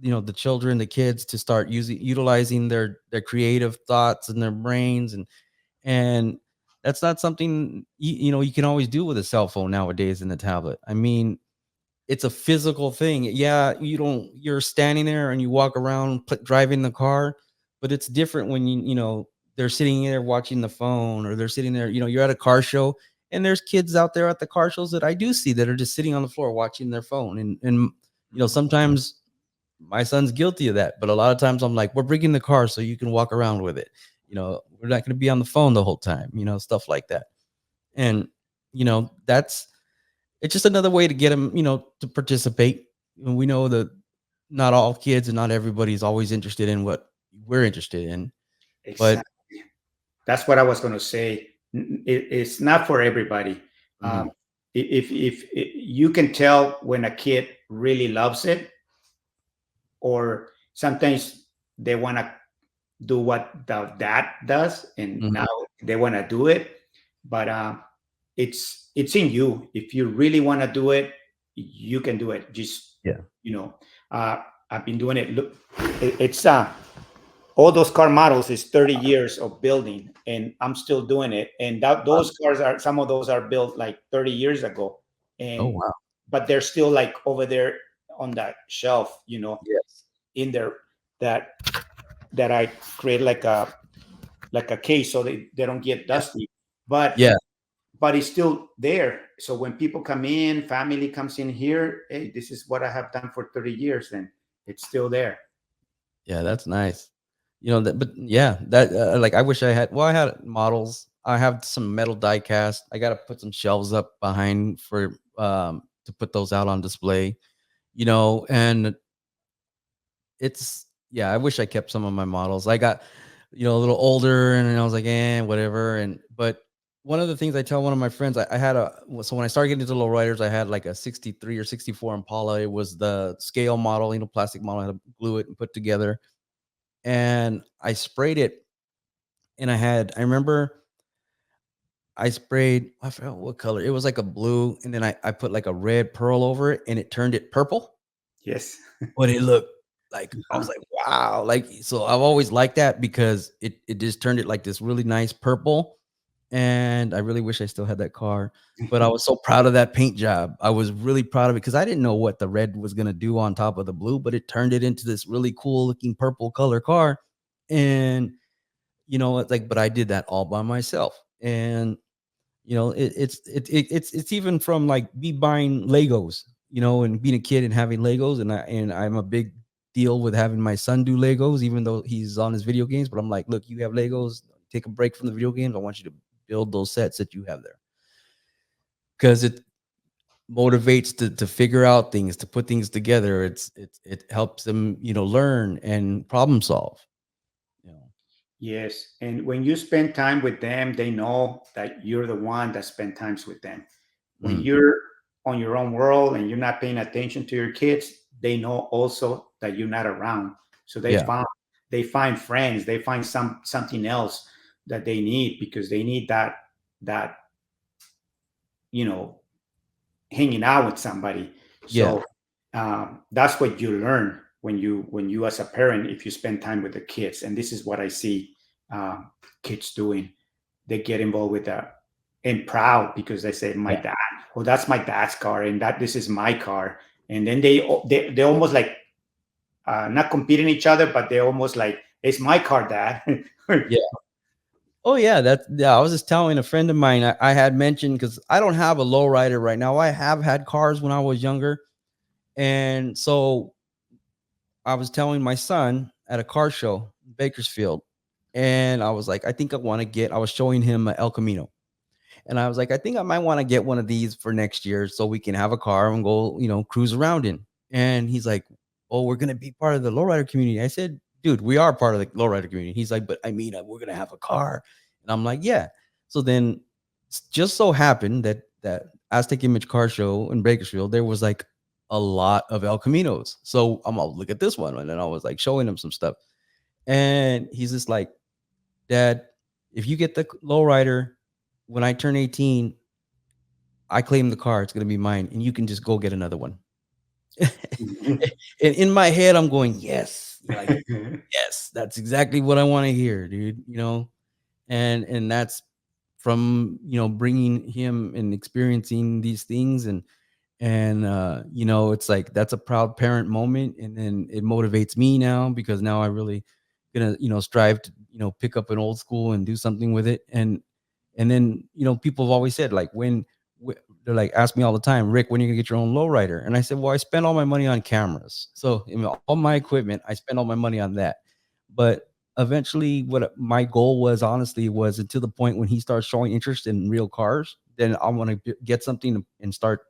the children, the kids to start utilizing their creative thoughts and their brains, and that's not something you can always do with a cell phone nowadays and a tablet. I mean, it's a physical thing. Yeah, you're standing there and you walk around driving the car, but it's different when they're sitting there watching the phone, or they're sitting there, you're at a car show, and there's kids out there at the car shows that I do see that are just sitting on the floor watching their phone. And sometimes my son's guilty of that, but a lot of times I'm like, we're bringing the car so you can walk around with it. We're not going to be on the phone the whole time, stuff like that. And that's it's just another way to get them, to participate. And we know that not all kids and not everybody's always interested in what we're interested in. But Exactly. That's what I was going to say. It's not for everybody. mhm, If you can tell when a kid really loves it, or sometimes they want to do what the dad does, and mhm, now they want to do it. But it's in you. If you really want to do it, you can do it. Just yeah, you know, uh, I've been doing it. Look, it's all those car models is 30 years of building, and I'm still doing it. And that wow. those cars are, some of those are built like 30 years ago, Oh and wow, but they're still like over there on that shelf, yes, in there, that I create like a case so they don't get yeah, dusty. But yeah, it's still there. So when people come in, family comes in here, hey, this is what I have done for 30 years, and it's still there. yeah. That's nice. But yeah, that like I wish I had. Well, I had models. I have some metal die cast. I got to put some shelves up behind for to put those out on display. And it's yeah, I wish I kept some of my models. I got, a little older and I was like, whatever. But one of the things I tell one of my friends, I had so when I started getting into lowriders, I had like a 63 or 64 Impala. It was the scale model, plastic model. I had to glue it and put together. And I sprayed it and I remember I sprayed, I forgot what color. It was like a blue. And then I put like a red pearl over it and it turned it purple. Yes. But it looked like I was Uh, like, wow, like so I've always liked that because it just turned it like this really nice purple. And I really wish I still had that car. But I was so proud of that paint job. I was really proud of it because I didn't know what the red was gonna do on top of the blue, but it turned it into this really cool looking purple color car. And it's like, but I did that all by myself. And it's even from like me buying Legos, and being a kid and having Legos, and I'm a big deal with having my son do Legos, even though he's on his video games. But I'm like, look, you have Legos, take a break from the video games. I want you to build those sets that you have there because it motivates to figure out things, to put things together. It helps them, learn and problem solve. You know, yes. And when you spend time with them, they know that you're the one that spent times with them. When mhm. you're on your own world and you're not paying attention to your kids, they know also that you're not around. So Yeah, they find friends, they find something else that they need, because they need that you know hanging out with somebody. yeah, So that's what you learn when you as a parent, if you spend time with the kids. And this is what I see kids doing. They get involved with that and proud, because they say, my yeah, dad, well, that's my dad's car, and that this is my car. And then they almost like not competing each other, but they almost like, it's my car, dad. yeah. Oh yeah, yeah. I was just telling a friend of mine I had mentioned because I don't have a lowrider right now. I have had cars when I was younger, and so I was telling my son at a car show in Bakersfield, and I was like, I think I want to get. I was showing him a El Camino, and I was like, I think I might want to get one of these for next year so we can have a car and go, cruise around in. And he's like, oh, we're gonna be part of the lowrider community. I said, dude, we are part of the lowrider community. He's like, but I mean, we're gonna have a car. And I'm like, yeah. So then, just so happened that Aztec Image Car Show in Bakersfield, there was like a lot of El Caminos. So I'm all, look at this one, and then I was like showing him some stuff, and he's just like, Dad, if you get the lowrider when I turn 18, I claim the car. It's gonna be mine, and you can just go get another one. And in my head, I'm going, yes, like yes, that's exactly what I want to hear, dude. And that's from bringing him and experiencing these things, and it's like that's a proud parent moment, and then it motivates me now because now I really gonna strive to pick up an old school and do something with it. And then people have always said like they're like ask me all the time, Rick, when are you gonna get your own lowrider? And I said, well, I spend all my money on cameras, so all my equipment, I spend all my money on that. But eventually what my goal was honestly was until the point when he starts showing interest in real cars, then I want to get something and start,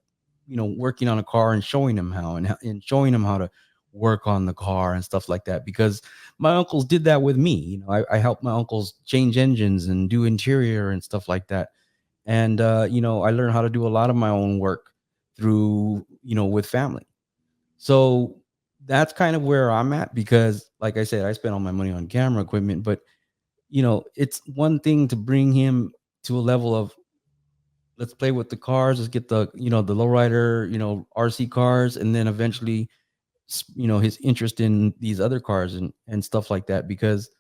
working on a car and showing him how, and showing him how to work on the car and stuff like that. Because my uncles did that with me. I helped my uncles change engines and do interior and stuff like that. And I learned how to do a lot of my own work through, with family. So that's kind of where I'm at, because like I said, I spent all my money on camera equipment. But it's one thing to bring him to a level of, let's play with the cars, let's get the lowrider, RC cars, and then eventually, his interest in these other cars and stuff like that. Because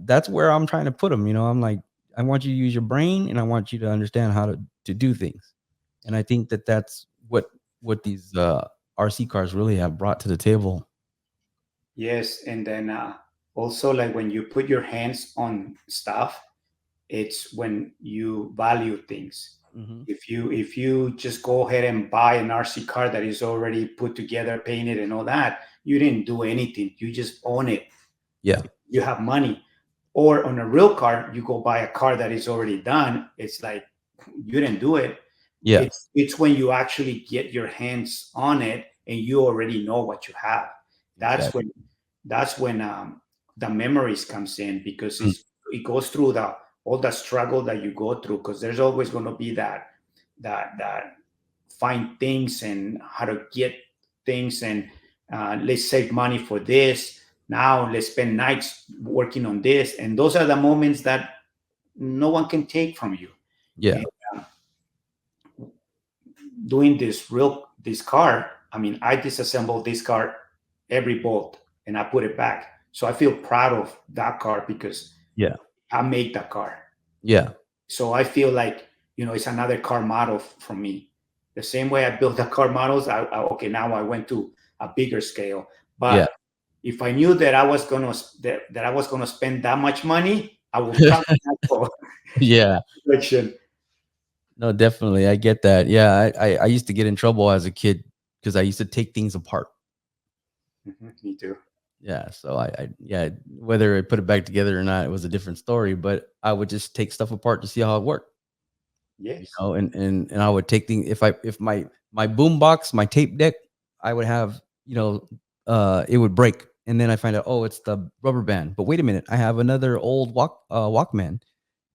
that's where I'm trying to put him. I'm like, I want you to use your brain, and I want you to understand how to do things. And I think that's what these RC cars really have brought to the table. Yes, and then also, like when you put your hands on stuff, it's when you value things. Hmm. If you just go ahead and buy an RC car that is already put together, painted, and all that, you didn't do anything. You just own it. Yeah. You have money. Or on a real car, you go buy a car that is already done. It's like you didn't do it. Yeah. It's when you actually get your hands on it and you already know what you have. That's Exactly. when the memories comes in, because Mm. it goes through the all the struggle that you go through, because there's always going to be that find things and how to get things, and let's save money for this. Now let's spend nights working on this, and those are the moments that no one can take from you. Yeah. And doing this car, I mean, I disassembled this car every bolt and I put it back. So I feel proud of that car because Yeah. I made that car. Yeah. So I feel like, it's another car model for me. The same way I built the car models, okay, now I went to a bigger scale. Yeah. But if I knew that I was gonna spend that much money, I would probably not go Yeah. direction. No, definitely. I get that. Yeah. I used to get in trouble as a kid because I used to take things apart. Me too. Yeah. So yeah, whether I put it back together or not, it was a different story, but I would just take stuff apart to see how it worked. Yes. And I would take things, if my boom box, my tape deck, I would have, it would break. And then I find out, oh, it's the rubber band. But wait a minute, I have another old Walkman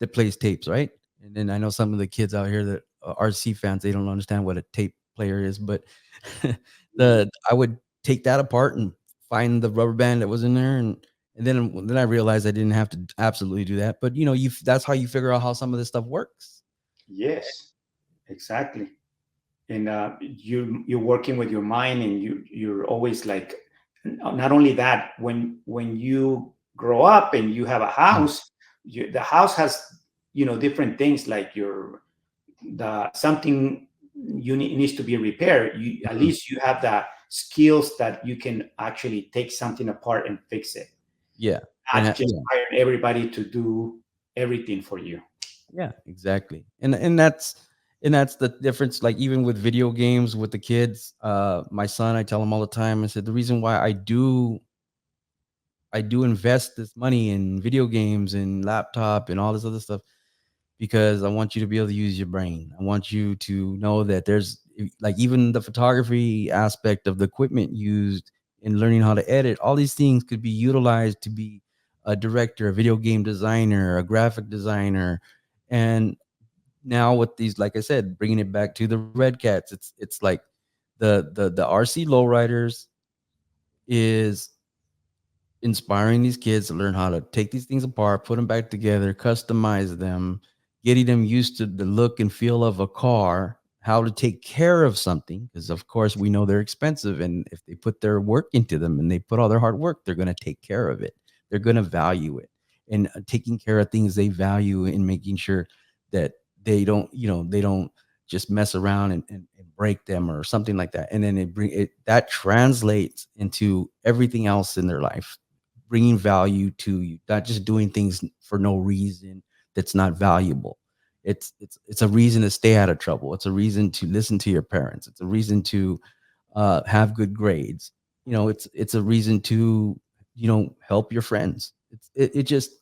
that plays tapes, right? And then I know some of the kids out here that are RC fans, they don't understand what a tape player is, but I would take that apart and find the rubber band that was in there, and then I realized I didn't have to absolutely do that. But that's how you figure out how some of this stuff works. Yes, exactly. And you're working with your mind, and you're always like, not only that, when you grow up and you have a Mm. house, the house has different things, like the something needs to be repaired. You at Mhm. least you have the skills that you can actually take something apart and fix it, Yeah. And not just yeah. hire everybody to do everything for you. Yeah, exactly. And that's the difference. Like even with video games with the kids, my son, I tell him all the time, I said, the reason why I do invest this money in video games and laptop and all this other stuff, because I want you to be able to use your brain. I want you to know that there's, like, even the photography aspect of the equipment used in learning how to edit. All these things could be utilized to be a director, a video game designer, a graphic designer. And now with these, like I said, bringing it back to the Red Cats, it's like the RC Lowriders is inspiring these kids to learn how to take these things apart, put them back together, customize them, getting them used to the look and feel of a car, how to take care of something, because of course we know they're expensive, and if they put their work into them and they put all their hard work, they're going to take care of it. They're going to value it, and taking care of things they value, and making sure that they don't just mess around and break them or something like that. And then that translates into everything else in their life, bringing value to you, not just doing things for no reason that's not valuable. It's a reason to stay out of trouble. It's a reason to listen to your parents. It's a reason to have good grades. It's a reason to help your friends. It just,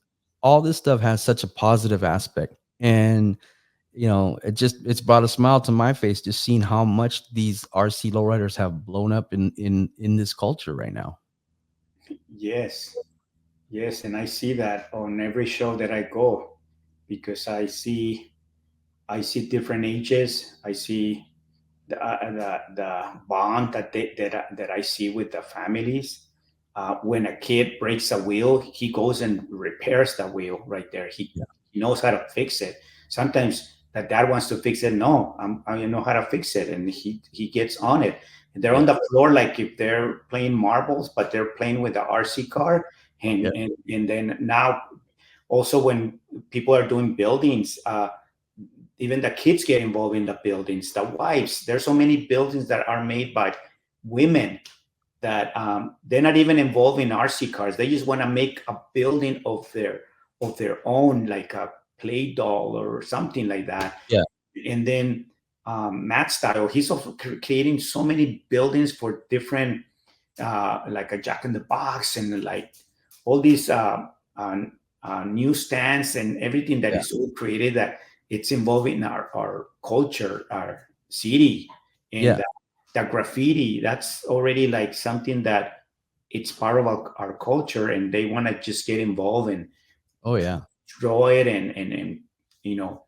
all this stuff has such a positive aspect, and it's brought a smile to my face just seeing how much these RC lowriders have blown up in this culture right now. Yes, yes, and I see that on every show that I go because I see different ages. I see the bond that I see with the families. When a kid breaks a wheel, he goes and repairs the wheel right there. Yeah, He knows how to fix it. Sometimes the dad wants to fix it. No, I know how to fix it, and he gets on it. And they're on yeah, the floor like if they're playing marbles, but they're playing with the RC car. yeah, And then now also when people are doing buildings, even the kids get involved in the buildings, the wives. There's so many buildings that are made by women that they're not even involved in RC cars. They just want to make a building of their own, like a play doll or something like that. yeah, And then Matt Style, he's also creating so many buildings for different, like a Jack in the Box and like all these newsstands and everything that yeah, is all created that it's involving our culture, our city, and yeah. the graffiti. That's already like something that it's part of our culture, and they want to just get involved and Oh yeah. draw it and you know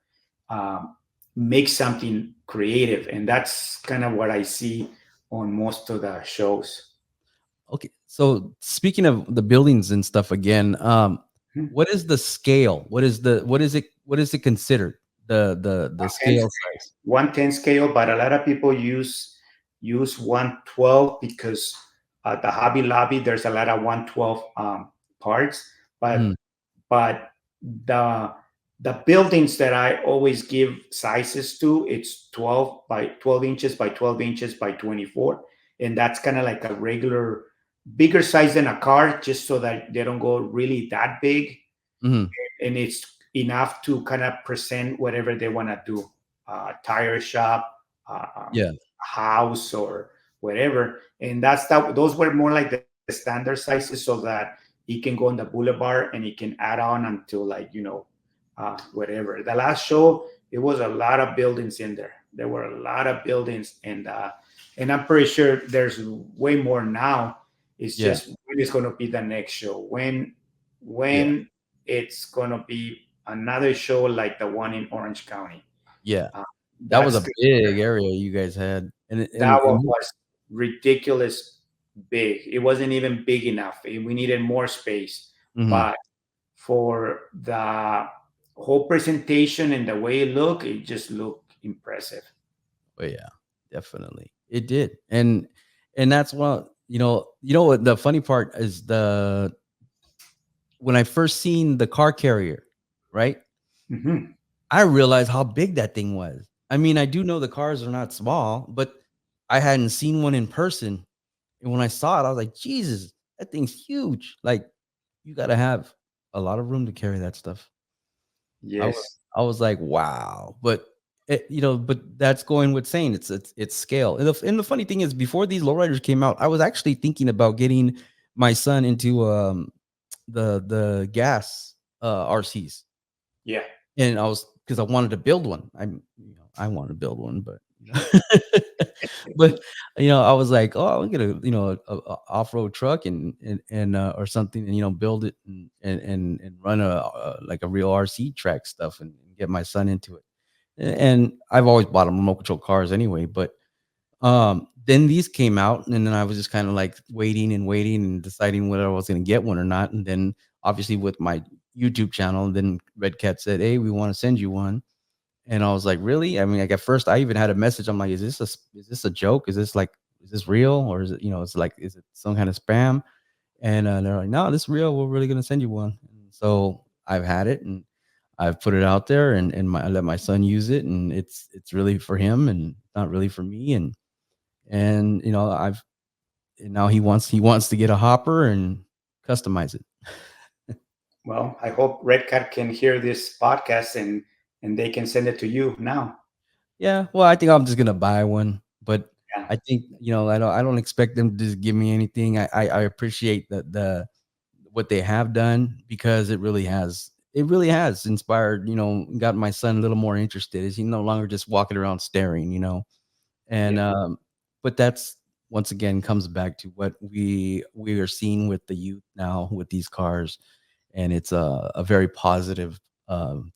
um, make something creative, and that's kind of what I see on most of the shows. Okay. So speaking of the buildings and stuff again, Hmm. what is the scale? What is it considered? The 110 scale size. 110 scale, but a lot of people use 112 because at the Hobby Lobby there's a lot of 112 parts, but Mhm. but the the buildings that I always give sizes to, it's 12 by 12 inches by 12 inches by 24, and that's kind of like a regular bigger size than a car, just so that they don't go really that big, Mhm. and it's enough to kind of present whatever they want to do, tire shop, Yeah. house, or whatever. And those were more like the standard sizes, so that he can go on the boulevard and he can add on until, like, whatever. The last show, it was a lot of buildings in there. There were a lot of buildings, and I'm pretty sure there's way more now. It's Yeah. just when it's going to be the next show, when Yeah. when it's going to be another show like the one in Orange County. Yeah. Uh, That was that's a big area you guys had. And that and one and was ridiculous big. It wasn't even big enough. We needed more space. Mhm. But for the whole presentation and the way it looked, it just looked impressive. Oh yeah, definitely. It did. And that's what what the funny part is, the when I first seen the car carrier, right? Hmm. I realized how big that thing was. I mean, I do know the cars are not small, but I hadn't seen one in person. And when I saw it, I was like, Jesus, that thing's huge. Like, you got to have a lot of room to carry that stuff. I was, Yes. I was like, wow. But that's going with saying it's scale. And the funny thing is, before these lowriders came out, I was actually thinking about getting my son into the gas RCs. Yeah. And I was because I wanted to build one. I wanted to build one, but but I was like, oh, I'll get a off-road truck and or something, and build it and run like a real RC track stuff and get my son into it. And I've always bought him remote control cars anyway, but then these came out, and then I was just kind of like waiting and waiting and deciding whether I was going to get one or not. And then obviously with my YouTube channel, then Red Cat said, "Hey, we want to send you one." And I was like, "Really?" I mean, like at first, I even had a message. I'm like, "Is this a joke? Is this real, or is it it's like is it some kind of spam?" And they're like, "No, this is real. We're really going to send you one." And so I've had it, and I've put it out there, and I let my son use it, and it's really for him and not really for me. And I've and now he wants to get a hopper and customize it. Well, I hope Red Cat can hear this podcast and they can send it to you now. Yeah, well, I think I'm just gonna buy one, but Yeah. I think I don't expect them to just give me anything. I appreciate the what they have done because it really has it really has inspired, got my son a little more interested. Is he no longer just walking around staring, Yeah. and but that's once again comes back to what we are seeing with the youth now with these cars, and it's a very positive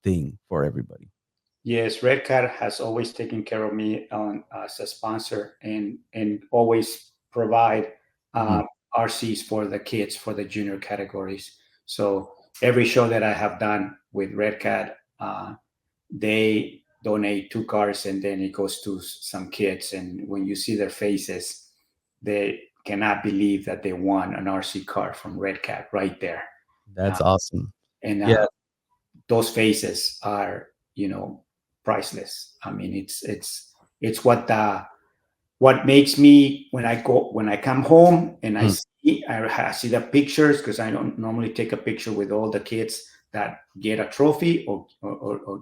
thing for everybody. Yes, Red Cat has always taken care of me on as a sponsor and always provide Hmm. uh, RCs for the kids for the junior categories. So every show that I have done with Red Cat, they donate 2 cars and then it goes to some kids. And when you see their faces, they cannot believe that they won an RC car from Red Cat right there. That's Uh, awesome. and Yeah. those faces are, priceless. I mean, it's what makes me when I come home and Mm. I see the pictures because I don't normally take a picture with all the kids that get a trophy or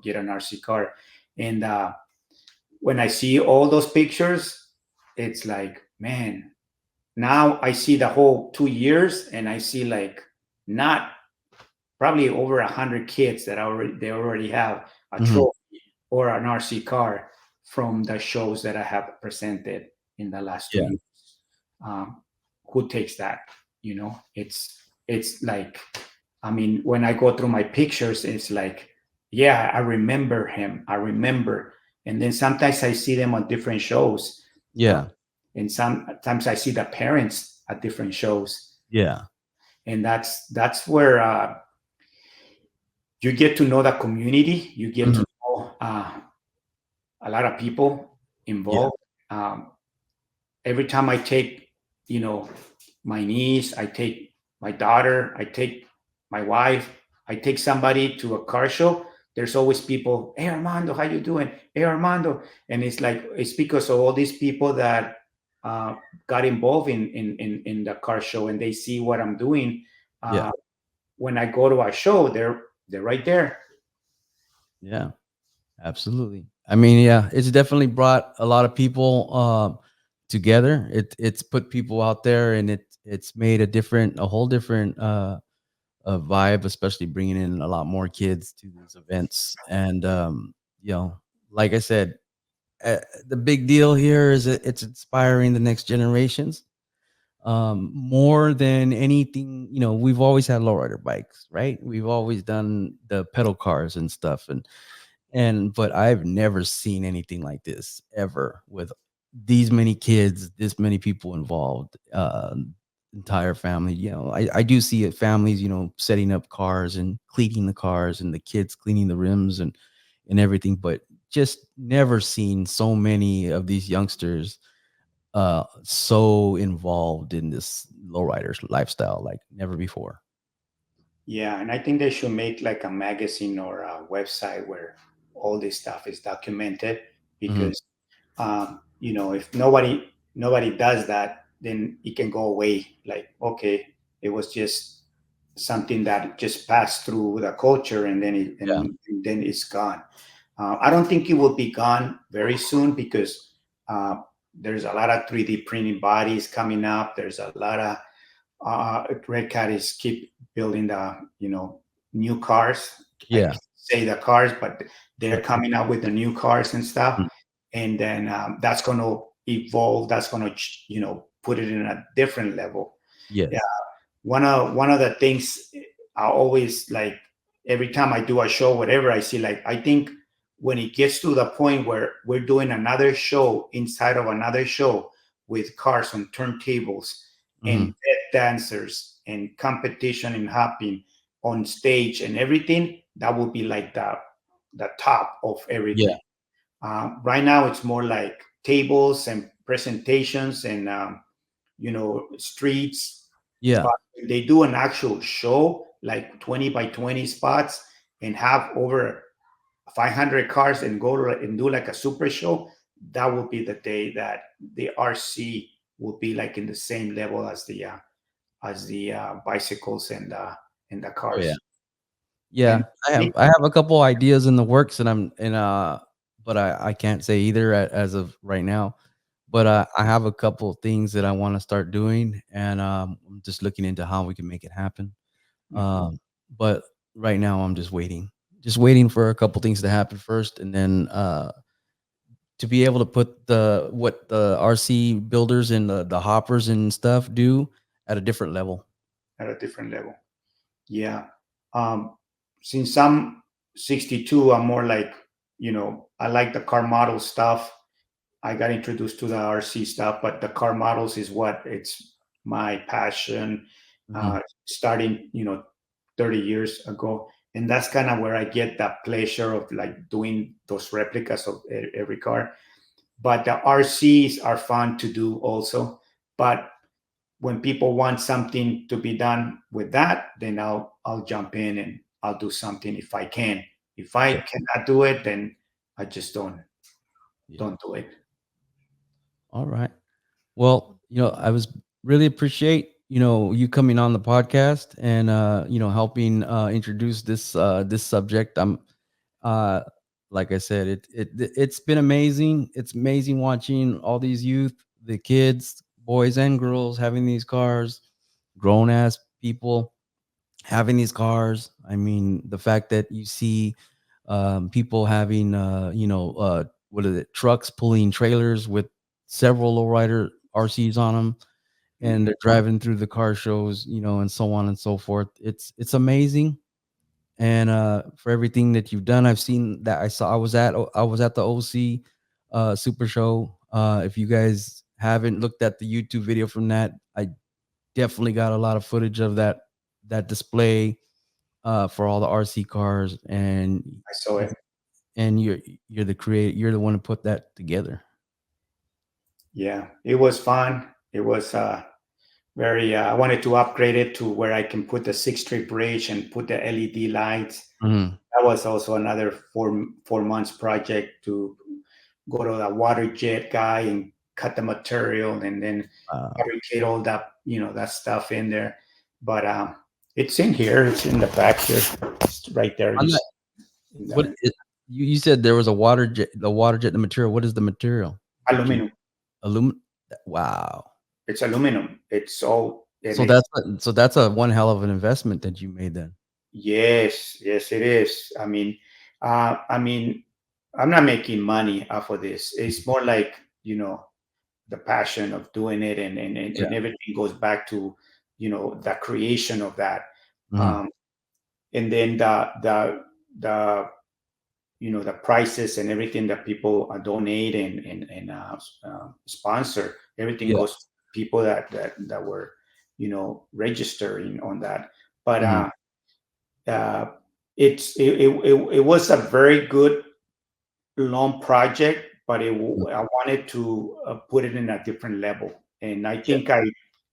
get an RC car, and when I see all those pictures, it's like, man, now I see the whole 2 years and I see like not probably over 100 kids that already have a Mhm. trophy or an RC car from the shows that I have presented in the last two Yeah. years. Um, who takes that? It's like, I mean, when I go through my pictures, it's like, yeah, I remember him. I remember, and then sometimes I see them on different shows, uh, Yeah. and sometimes I see the parents at different shows, Yeah. and that's where you get to know the community. You get Mhm. to know a lot of people Yeah. involved. Um, every time I take, you know, my niece, I take my daughter, I take my wife, I take somebody to a car show. There's always people. Hey Armando, how you doing? Hey Armando, and it's like it's because of all these people that uh, got involved in the car show, and they see what I'm doing. Yeah. Uh, when I go to a show, they're right there. Yeah. Absolutely. I mean, yeah, it's definitely brought a lot of people together. It's put people out there, and it's made a whole different vibe, especially bringing in a lot more kids to these events. And you know, like I said, the big deal here is that it's inspiring the next generations more than anything. We've always had lowrider bikes, right? We've always done the pedal cars and stuff, but I've never seen anything like this ever with these many kids, this many people involved, entire family. I do see it, families, setting up cars and cleaning the cars and the kids cleaning the rims and everything, but just never seen so many of these youngsters so involved in this lowriders lifestyle like never before. Yeah, and I think they should make like a magazine or a website where all this stuff is documented Mhm. because if nobody does that, then it can go away. Like, okay, it was just something that just passed through the culture and then Yeah. and then it's gone. I don't think it will be gone very soon because uh, there's a lot of 3D printing bodies coming up. There's a lot of Red Cat is keep building the new cars. I Yeah. can't say the cars, but they're coming out with the new cars and stuff, Mm. and then that's going to evolve. That's going to put it in a different level. Yeah, Yes. one of the things I always like every time I do a show, whatever I see, like I think when it gets to the point where we're doing another show inside of another show with cars on turntables and Hmm. dancers and competition and hopping on stage and everything, that would be like the top of Yeah. everything. Right now, it's more like tables and presentations and streets. Yeah. But if they do an actual show, like 20 by 20 spots, and have over 500 cars and go to and do like a super show, that will be the day that the RC will be like in the same level as the bicycles and the Oh yeah. cars. Yeah, And I have a couple ideas in the works, and but I can't say either as of right now. But I have a couple things that I want to start doing, and I'm just looking into how we can make it happen. Mhm. Um, but right now I'm just waiting for a couple things to happen first, and then to be able to put the what the RC builders and the hoppers and stuff do at a different level. at a different level. Yeah. Um, since I'm 62, I'm more like, I like the car model stuff. I got introduced to the RC stuff, but the car models is what it's my passion. Hmm. Starting, 30 years ago, and that's kind of where I get that pleasure of like doing those replicas of every car. But the RCs are fun to do also. But when people want something to be done with that, then I'll jump in and I'll do something if I can. If I Yeah, cannot do it, then I just yeah. don't do it. All right. Well, I was really appreciate you coming on the podcast and helping introduce this subject. I'm uh like I said, it's been amazing. It's amazing watching all these youth, the kids, boys and girls having these cars, grown ass people having these cars. I mean, the fact that you see people having what is it, trucks pulling trailers with several lowrider RCs on them, and Mhm. they're driving through the car shows, and so on and so forth. It's amazing. And for everything that you've done, I've seen that. I was at the OC Super Show. If you guys haven't looked at the YouTube video from that, I definitely got a lot of footage of that display for all the RC cars, I saw it. and you're the creator. You're the one who put that together. Yeah, it was fun. It was very. I wanted to upgrade it to where I can put the six-trip bridge and put the LED lights. Hmm. That was also another four months project to go to the water jet guy and cut the material and then fabricate all that that stuff in there. But it's in here. It's in the back here. It's right there. On that, In what the it, you said there was a water jet. The water jet. The material. What is the material? Can aluminum. aluminum? Wow. It's aluminum. It's all and So it's that's a one hell of an investment that you made then. yes, yes, it is. I mean, I'm not making money off of this. It's more like the passion of doing it, Yeah. and everything goes back to the creation of that, Hmm. um, and then the the prices and everything that people donate and sponsor. Everything Yeah. goes to people that were registering on that, but. Hmm. Uh, it was a very good long project, but I wanted to put it in a different level, and I Yeah. think I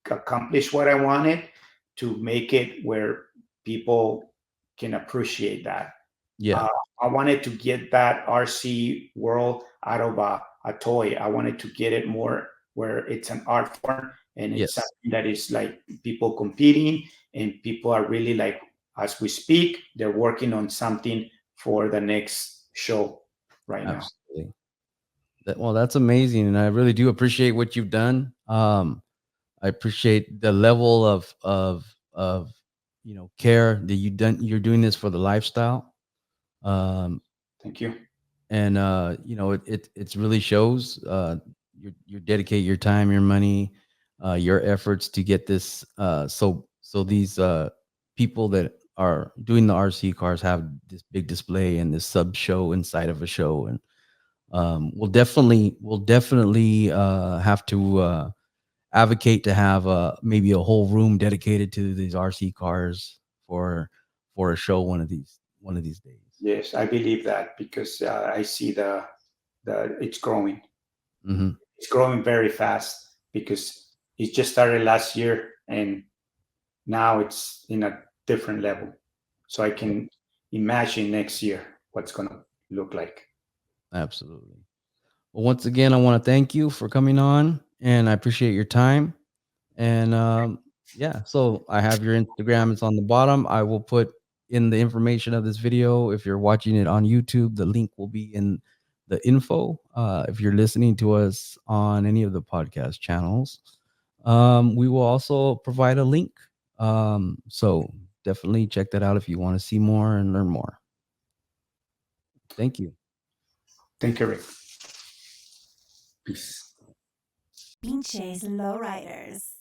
accomplished what I wanted to make it where people can appreciate that. Yeah. Uh, I wanted to get that RC world out of a toy. I wanted to get it more where it's an art form and it's Yes. something that is like people competing and people are really like, as we speak, they're working on something for the next show right now. Absolutely. Well, that's amazing, and I really do appreciate what you've done. I appreciate the level of care that you done. You're doing this for the lifestyle, um, Thank you. and it's really shows. You dedicate your time, your money, your efforts to get this. So these people that are doing the RC cars have this big display and this sub show inside of a show, and we'll definitely have to advocate to have maybe a whole room dedicated to these RC cars for a show one of these days. Yes, I believe that because I see the it's growing. Hmm. It's growing very fast because it just started last year and now it's in a different level. So I Yeah, can imagine next year what's going to look like. absolutely. Well, once again, I want to thank you for coming on, and I appreciate your time. And yeah, so I have your Instagram. It's on the bottom. I will put in the information of this video. If you're watching it on YouTube, the link will be in the info. If you're listening to us on any of the podcast channels, we will also provide a link. So definitely check that out if you want to see more and learn more. Thank you. Thank you, Rick. Peace. Pinches Lowriders.